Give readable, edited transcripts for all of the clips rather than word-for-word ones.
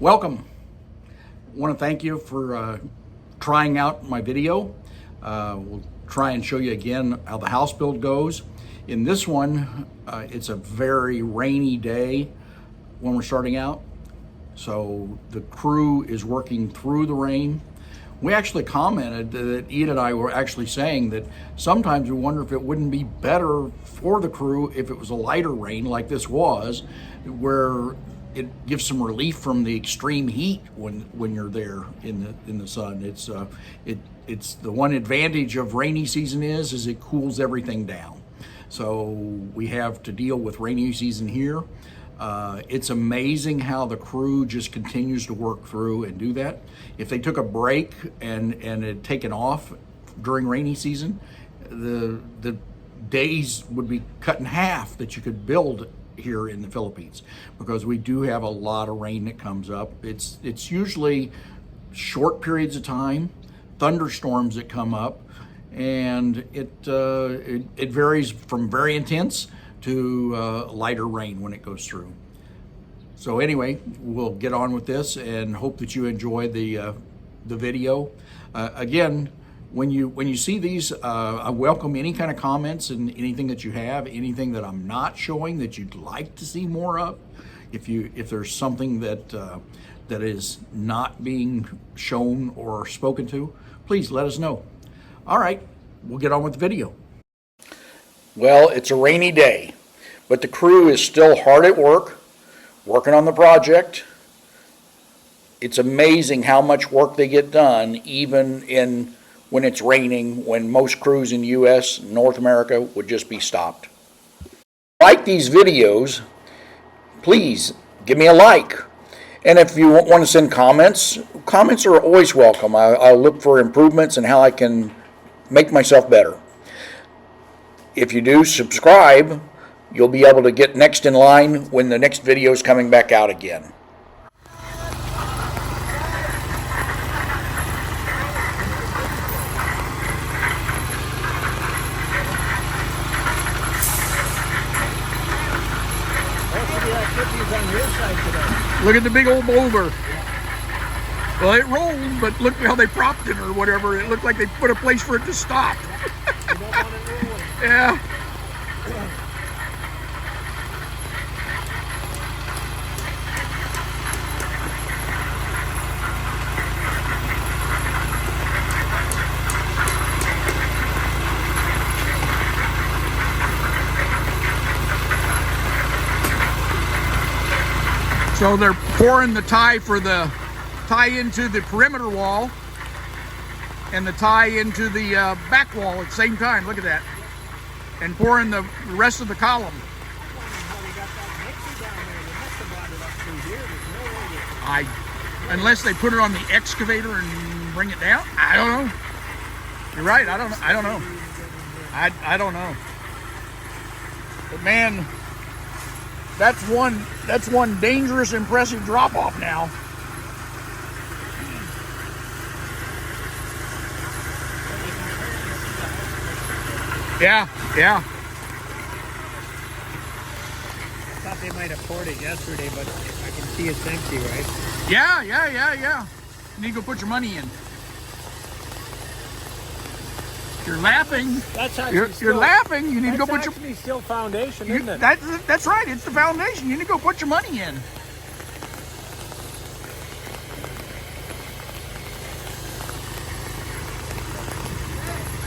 Welcome. I want to thank you for trying out my video. We'll try and show you again how the house build goes. In this one, it's a very rainy day when we're starting out. So the crew is working through the rain. We actually commented that Ian and I were actually saying that sometimes we wonder if it wouldn't be better for the crew if it was a lighter rain like this was, where it gives some relief from the extreme heat when you're there in the sun. It's the one advantage of rainy season is it cools everything down. So we have to deal with rainy season here. It's amazing how the crew just continues to work through and do that. If they took a break and had taken off during rainy season, the days would be cut in half that you could build here in the Philippines, because we do have a lot of rain that comes up. It's usually short periods of time, thunderstorms that come up, and it varies from very intense to lighter rain when it goes through. So anyway, we'll get on with this and hope that you enjoy the video. Again, when you see these, I welcome any kind of comments and anything that you have, anything that I'm not showing that you'd like to see more of. If there's something that is not being shown or spoken to, please let us know. All right, we'll get on with the video. Well, it's a rainy day, but the crew is still hard at work, working on the project. It's amazing how much work they get done, even when it's raining, when most crews in the U.S., North America, would just be stopped. Like these videos, please give me a like. And if you want to send comments are always welcome. I'll look for improvements and how I can make myself better. If you do subscribe, you'll be able to get next in line when the next video is coming back out again. Look at the big old boulder. Well, it rolled, but look how they propped it or whatever. It looked like they put a place for it to stop. You don't want it rolling. Yeah. So they're pouring the tie into the perimeter wall and the tie into the back wall at the same time. Look at that. And pouring the rest of the column. Unless they put it on the excavator and bring it down. I don't know. You're right. I don't know. I don't know. But man, that's one dangerous, impressive drop off now. Yeah. I thought they might have poured it yesterday, but I can see it's empty, right? Yeah. You need to go put your money in. You're laughing. You're laughing. You need to go put your. That's still foundation, isn't it? That's right. It's the foundation. You need to go put your money in.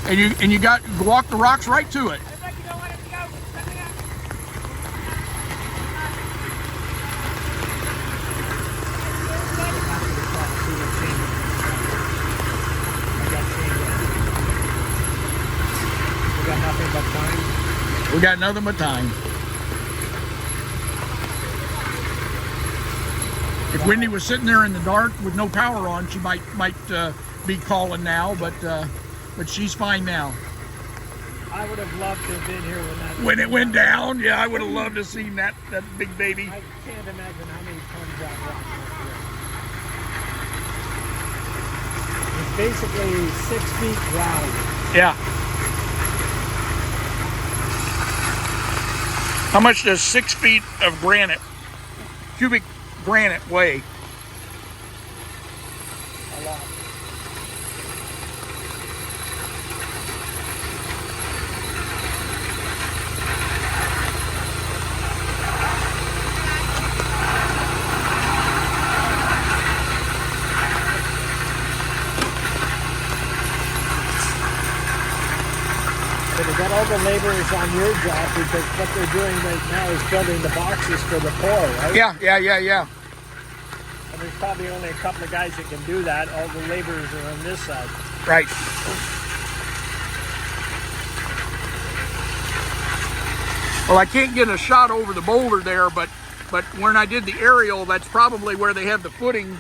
And you got walk the rocks right to it. We got nothing but time. If Wendy was sitting there in the dark with no power on, she might be calling now, but she's fine now. I would have loved to have been here when it went down. Yeah, I would have loved to have seen that big baby. I can't imagine how many tons that rock was here. It's basically 6 feet wide. Yeah. How much does 6 feet of granite, cubic granite weigh? the laborers on your job because what they're doing right now is building the boxes for the pour, right? Yeah. And there's probably only a couple of guys that can do that. All the laborers are on this side. Right. Well, I can't get a shot over the boulder there, but when I did the aerial, that's probably where they have the footing.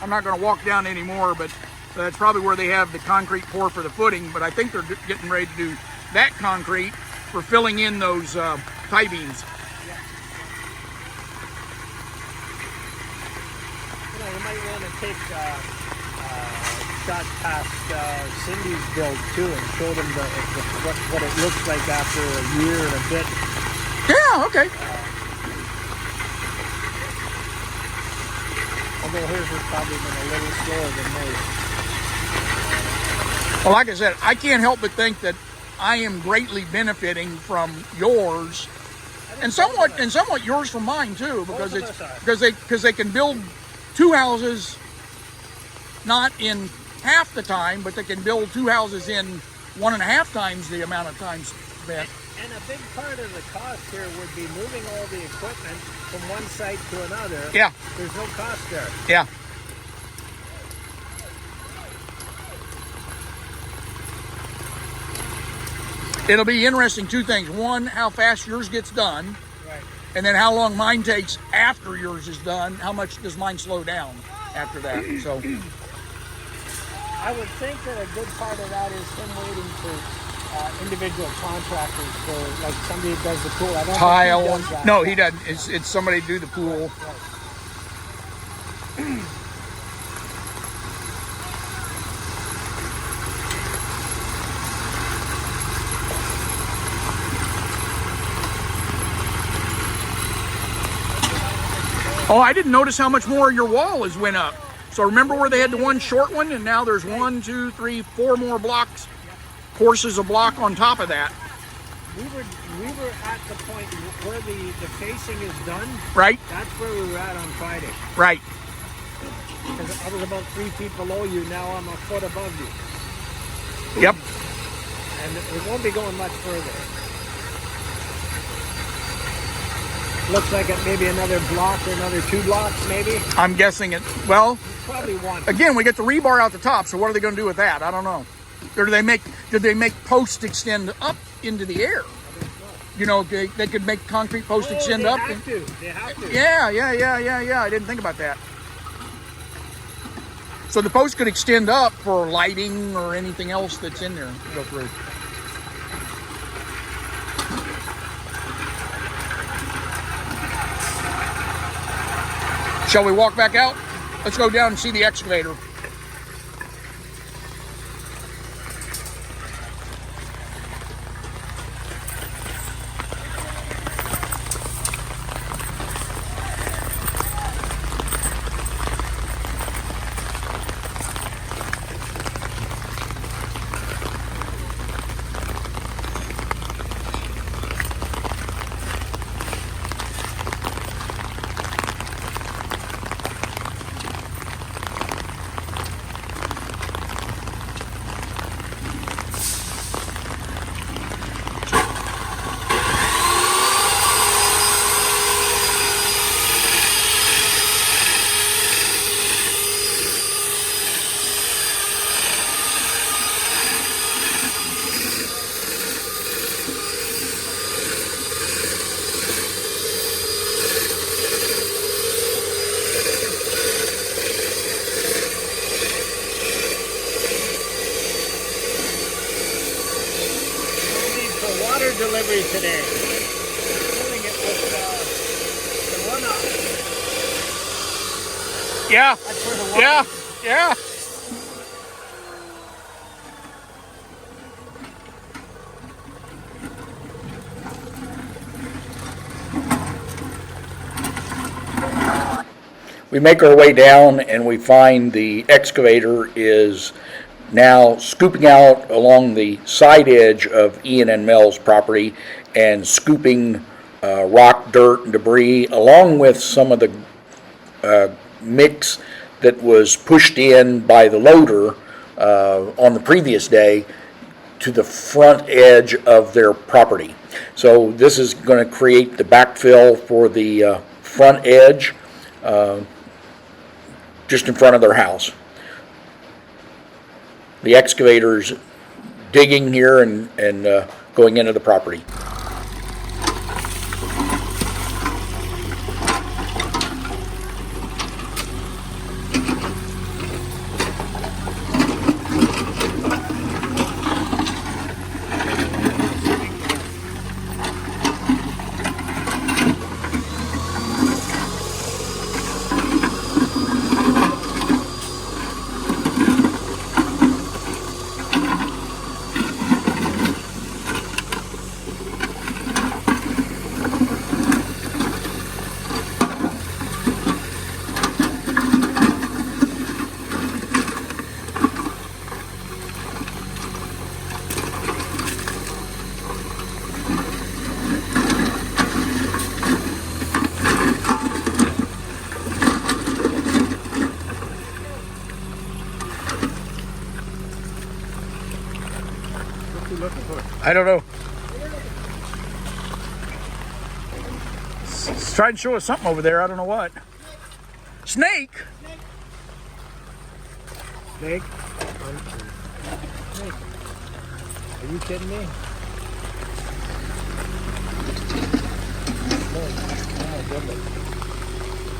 I'm not going to walk down anymore, but that's probably where they have the concrete pour for the footing. But I think they're getting ready to do that concrete for filling in those tie beams. Yeah. You might want to take shot past Cindy's build too and show them what it looks like after a year and a bit. Yeah, okay. Although hers has probably been a little slower than most. Well, like I said, I can't help but think that I am greatly benefiting from yours, and somewhat yours from mine too, because they can build two houses not in half the time, but they can build two houses in 1.5 times the amount of time spent. And a big part of the cost here would be moving all the equipment from one site to another. Yeah. There's no cost there. Yeah. It'll be interesting, two things. One, how fast yours gets done. Right. And then how long mine takes after yours is done. How much does mine slow down after that? So I would think that a good part of that is him waiting for individual contractors for, like, somebody that does the pool. I don't tile. think he does that. No, he doesn't. It's somebody to do the pool. Right. Oh, I didn't notice how much more your wall has went up. So remember where they had the one short one, and now there's 1, 2, 3, 4 more blocks, courses of block on top of that. We were at the point where the facing is done. Right. That's where we were at on Friday. Right. Because I was about 3 feet below you. Now I'm a foot above you. Yep. And it won't be going much further. Looks like it maybe another block or another 2 blocks, maybe. I'm guessing it. Well, probably 1. Again, we get the rebar out the top. So what are they going to do with that? I don't know. Or did they make posts extend up into the air? You know, they could make concrete posts extend up. They have to. Yeah. I didn't think about that. So the post could extend up for lighting or anything else that's in there to go through. Shall we walk back out? Let's go down and see the excavator. Delivery today. Filling it with the runoff. Yeah. That's where the water Yeah. We make our way down and we find the excavator is now scooping out along the side edge of Ian and Mel's property and scooping rock, dirt, and debris along with some of the mix that was pushed in by the loader on the previous day to the front edge of their property. So this is going to create the backfill for the front edge just in front of their house. The excavator's digging here and going into the property. I don't know. It's trying to show us something over there. I don't know what. Snake? Snake? Snake. Are you kidding me?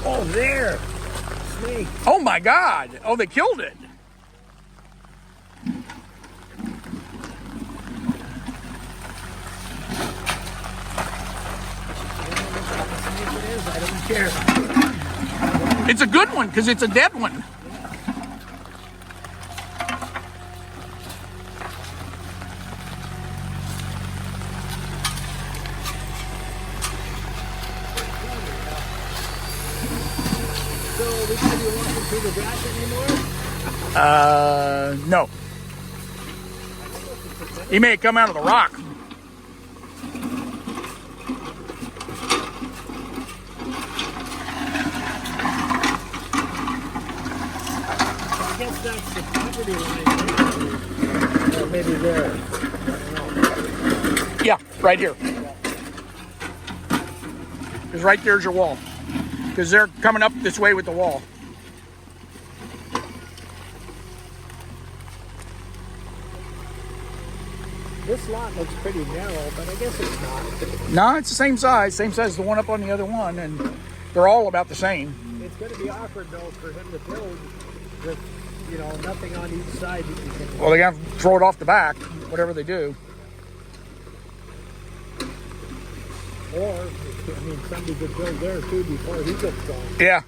Oh, there! Snake. Oh my God! Oh, they killed it. I don't care. It's a good one because it's a dead one. So we can't be walking through the grass anymore? No. He may have come out of the rock. I guess that's the property line there. Or maybe there. Yeah, right here. Because right there's your wall. Because they're coming up this way with the wall. This lot looks pretty narrow, but I guess it's not. No, it's the same size as the one up on the other one, and they're all about the same. It's going to be awkward, though, for him to build with, you know, nothing on each side. That you can... Well, they have to throw it off the back, whatever they do. Or, I mean, somebody could build there, too, before he gets going. Yeah.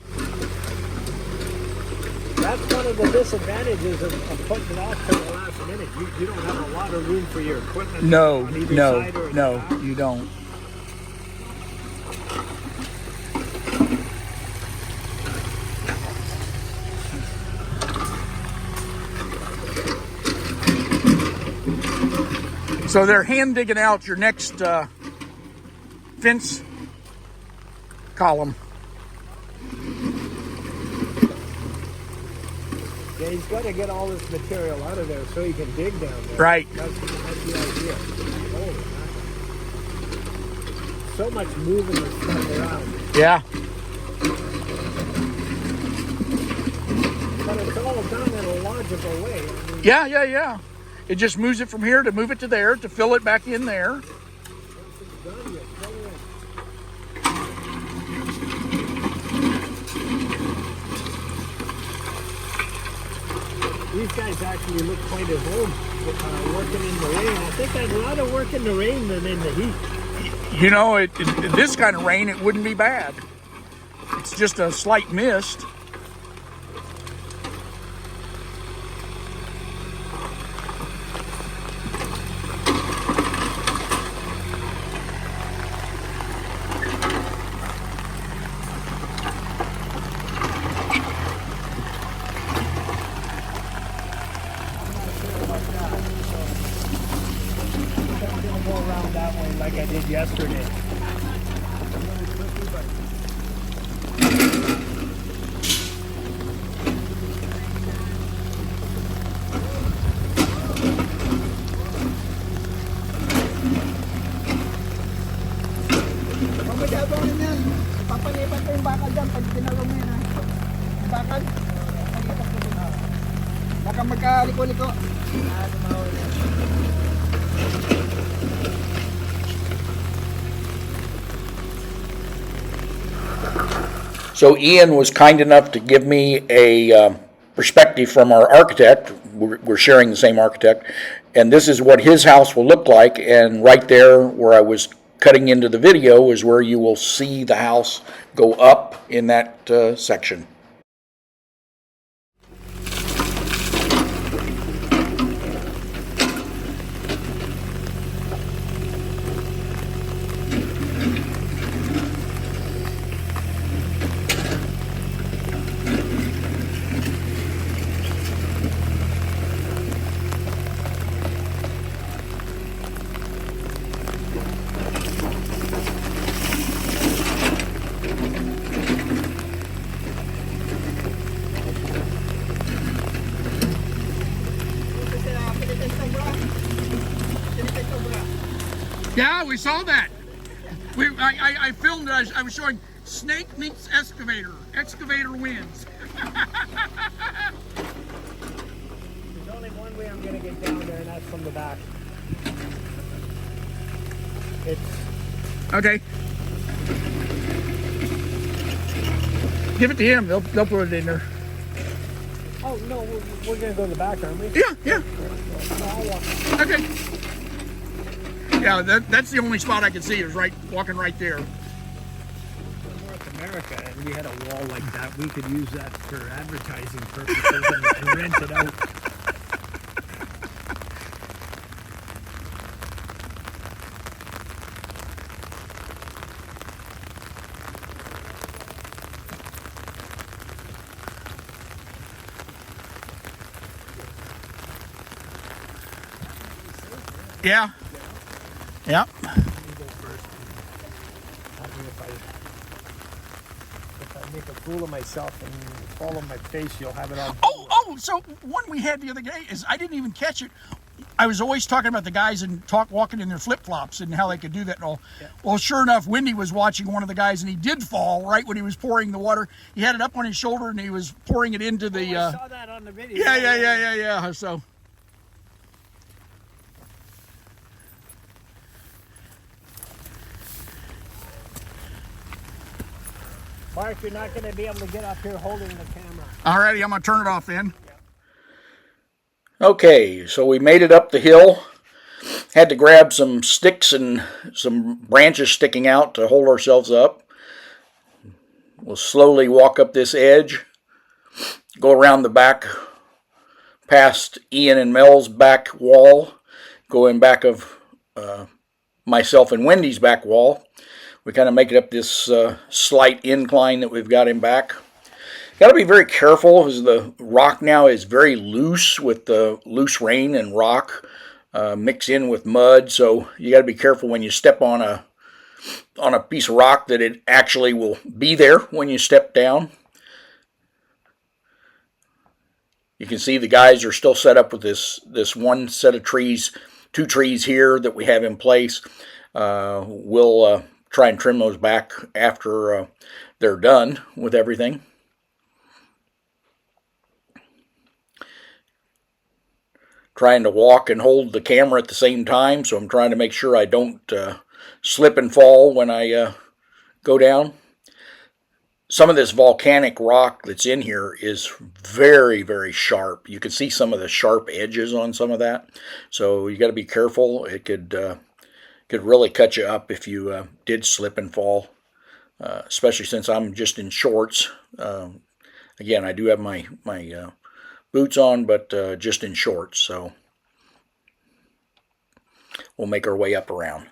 That's one of the disadvantages of putting it off to the last minute. You don't have a lot of room for your equipment No, on either no, side or in no, the back. you don't. So they're hand digging out your next fence column. Yeah, he's got to get all this material out of there so he can dig down there. Right. That's the idea. Holy mackerel. So much moving this stuff around. Yeah. But it's all done in a logical way. I mean, Yeah. It just moves it from here to move it to there to fill it back in there. once it's done, you fill it. These guys actually look quite at home working in the rain. I think I'd rather work in the rain than in the heat. You know, this kind of rain, it wouldn't be bad. It's just a slight mist. Like I did yesterday. mo gagawin yan. Papalipat ko yung bakal dyan pag tinalo mo yan ha. Yung bakal. Papalipat ko dyan. Baka magkaliko-liko. So Ian was kind enough to give me a perspective from our architect. We're sharing the same architect. And this is what his house will look like. And right there where I was cutting into the video is where you will see the house go up in that section. Yeah, we saw that. I filmed it. I was showing snake meets excavator. Excavator wins. There's only one way I'm going to get down there, and that's from the back. It's Okay. Give it to him. They'll put it in there. oh no, we're going to go to the back, aren't we? Yeah. No, I'll walk. Okay. Yeah, that's the only spot I can see is walking right there. In North America, and we had a wall like that, we could use that for advertising purposes and rent it out. Yeah. Yeah. You go first. If I make a fool of myself and fall on my face, you'll have it on. Oh, so one we had the other day is I didn't even catch it. I was always talking about the guys and walking in their flip-flops and how they could do that and all. Yeah. Well, sure enough, Wendy was watching one of the guys and he did fall right when he was pouring the water. He had it up on his shoulder and he was pouring it into the... I saw that on the video. Yeah. So... Mark, you're not going to be able to get up here holding the camera. Alrighty, I'm going to turn it off then. Okay, so we made it up the hill. Had to grab some sticks and some branches sticking out to hold ourselves up. We'll slowly walk up this edge, go around the back, past Ian and Mel's back wall, go in back of myself and Wendy's back wall. We kind of make it up this slight incline that we've got in back. Got to be very careful because the rock now is very loose with the loose rain and rock mix in with mud. So you got to be careful when you step on a piece of rock that it actually will be there when you step down. You can see the guys are still set up with this one set of trees, 2 trees here that we have in place. We'll try and trim those back after they're done with everything. Trying to walk and hold the camera at the same time, so I'm trying to make sure I don't slip and fall when I go down. Some of this volcanic rock that's in here is very, very sharp. You can see some of the sharp edges on some of that, so you got to be careful. It could really cut you up if you did slip and fall, especially since I'm just in shorts. Again, I do have my boots on, but just in shorts, so we'll make our way up around.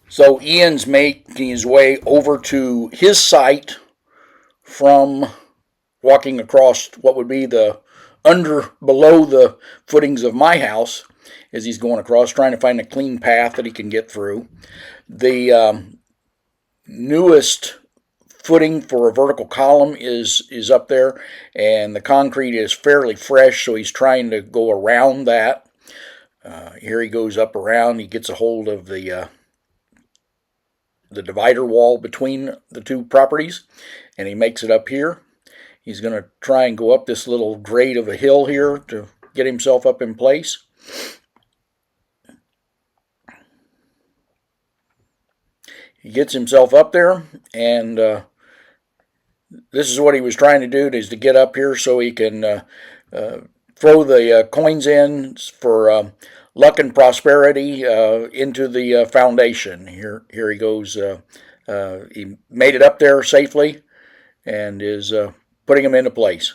So Ian's making his way over to his site from walking across what would be the below the footings of my house as he's going across, trying to find a clean path that he can get through. The newest footing for a vertical column is up there, and the concrete is fairly fresh, so he's trying to go around that. Here he goes up around. He gets a hold of the the divider wall between the two properties, and he makes it up here. He's going to try and go up this little grade of a hill here to get himself up in place. He gets himself up there, and this is what he was trying to do, is to get up here so he can throw the coins in for luck and prosperity into the foundation. Here he goes. He made it up there safely and is putting them into place.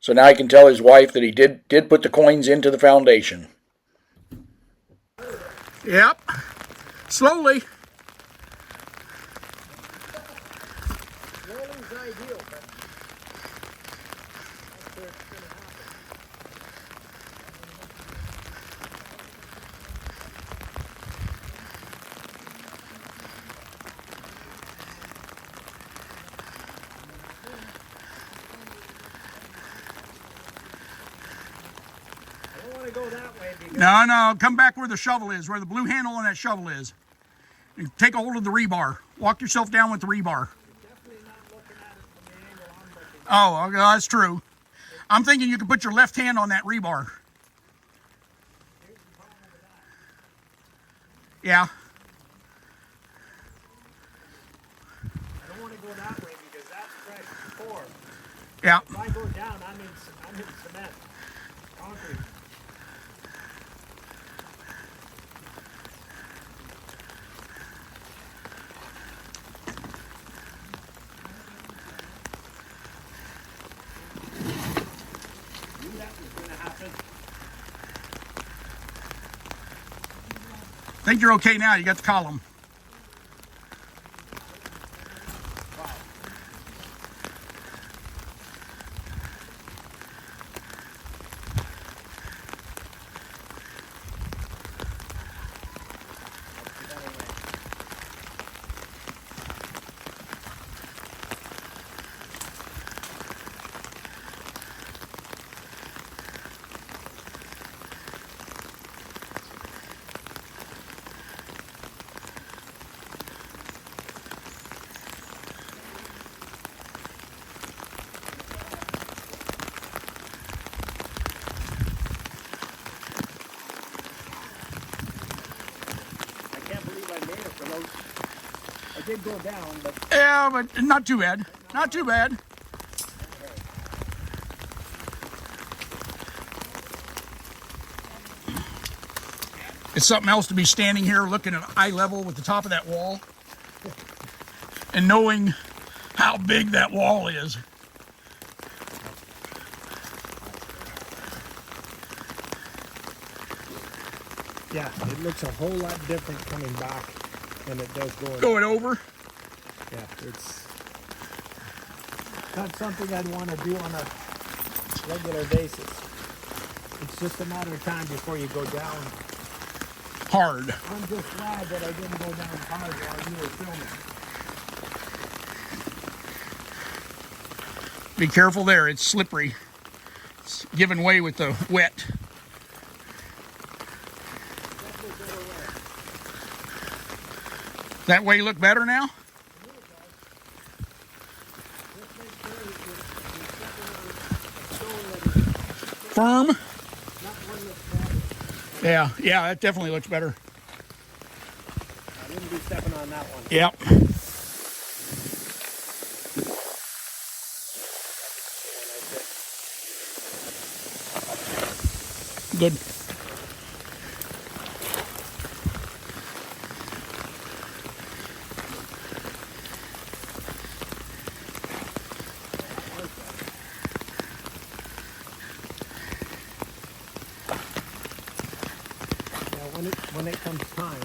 So now he can tell his wife that he did put the coins into the foundation. Yep. Slowly. Rolling's ideal, but that's where it's going to happen. I don't want to go that way because No, come back where the shovel is, where the blue handle on that shovel is. And take a hold of the rebar. Walk yourself down with the rebar. definitely not looking at it from the angle I'm looking at. Oh, okay, that's true. I'm thinking you can put your left hand on that rebar. Yeah. I don't want to go that way because that's fresh core. Yeah. If I go down, I'm in cement, concrete. Knew that was going to happen. I think you're okay now. You got the column. I can't believe I made it without. I did go down, but Yeah, but not too bad. Not too bad. It's something else to be standing here looking at eye level with the top of that wall and knowing how big that wall is. yeah, it looks a whole lot different coming back than it does going. Going over. Yeah, it's not something I'd want to do on a regular basis. It's just a matter of time before you go down. Hard. I'm just glad that I didn't go down hard while you were filming. Be careful there. It's slippery. It's giving way with the wet. That way look better now? Firm? Yeah, that definitely looks better. I wouldn't be stepping on that one. Yep. Good. When it comes time,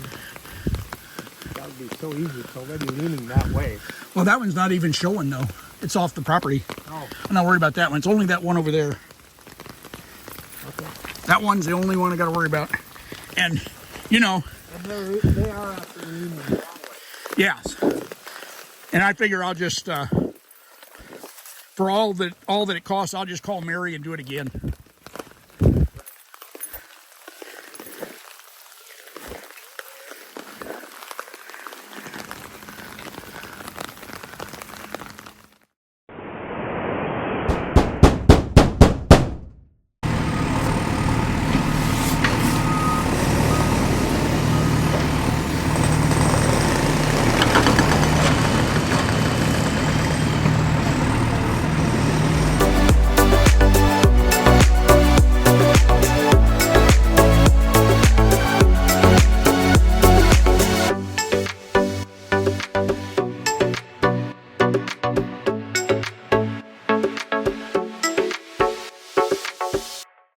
that would be so easy. It's already leaning that way. Well, that one's not even showing though. It's off the property. Oh, I'm not worried about that one. It's only that one over there. okay. That one's the only one I got to worry about. And, you know, And they are actually leaning the wrong way. yes. And I figure I'll just, for all that it costs, I'll just call Mary and do it again.